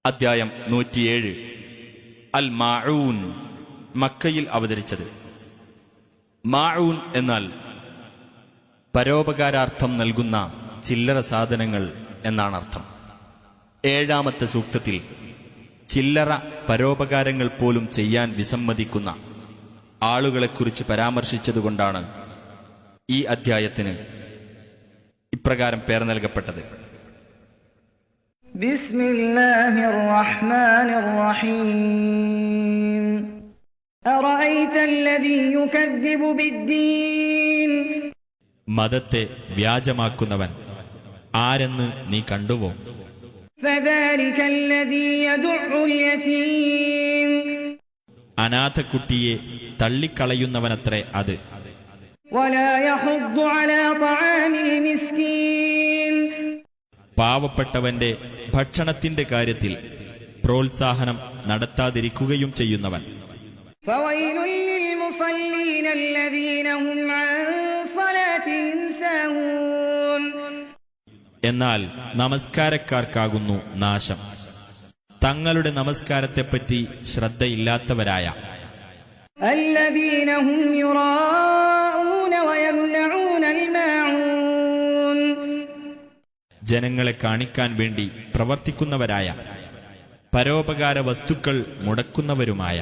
അദ്ധ്യായം 107 അൽ മാഊൻ. മക്കയിൽ അവതരിച്ചത്. മാഊൻ എന്നാൽ പരോപകാരാർത്ഥം നൽകുന്ന ചില്ലറ സാധനങ്ങൾ എന്നാണ് അർത്ഥം. 7-ാമത്തെ സൂക്തത്തിൽ ചില്ലറ പരോപകാരങ്ങൾ പോലും ചെയ്യാൻ വിസമ്മതിക്കുന്ന ആളുകളെക്കുറിച്ച് പരാമർശിച്ചതുകൊണ്ടാണ് ഈ അദ്ധ്യായത്തിന് ഇപ്രകാരം പേർ നൽകപ്പെട്ടത്. ബിസ്മില്ലാഹിർ റഹ്മാനിർ റഹീം. അറഅയ്തല്ലദീ യുകദ്ദിബു ബിദ്ദീൻ. മതത്തെ വ്യാജമാക്കുന്നവൻ ആരെന്ന് നീ കണ്ടുവോ? ഫദാലികല്ലദീ യദുഉൽ യതീം. അനാഥക്കുട്ടിയെ തള്ളിക്കളയുന്നവനത്രേ അത്. വലാ യഹുദ്ദു അലാ തആമിൽ മിസ്കീൻ. പാവപ്പെട്ടവന്റെ ഭക്ഷണത്തിന്റെ കാര്യത്തിൽ പ്രോത്സാഹനം നടത്താതിരിക്കുകയും ചെയ്യുന്നവൻ. ഫവൈലുൽ ലിൽമുസല്ലീന അല്ലദീന ഹും അൻ സ്വലാത്തിഹിം സാഹൂൻ. എന്നാൽ നമസ്കാരക്കാർക്കാകുന്നു നാശം, തങ്ങളുടെ നമസ്കാരത്തെപ്പറ്റി ശ്രദ്ധയില്ലാത്തവരായ. അല്ലദീന ഹും യുറാഊന വയംനഊനൽ മാഊൻ. ജനങ്ങളെ കാണിക്കാൻ വേണ്ടി പ്രവർത്തിക്കുന്നവരായ, പരോപകാര വസ്തുക്കൾ മുടക്കുന്നവരുമായ.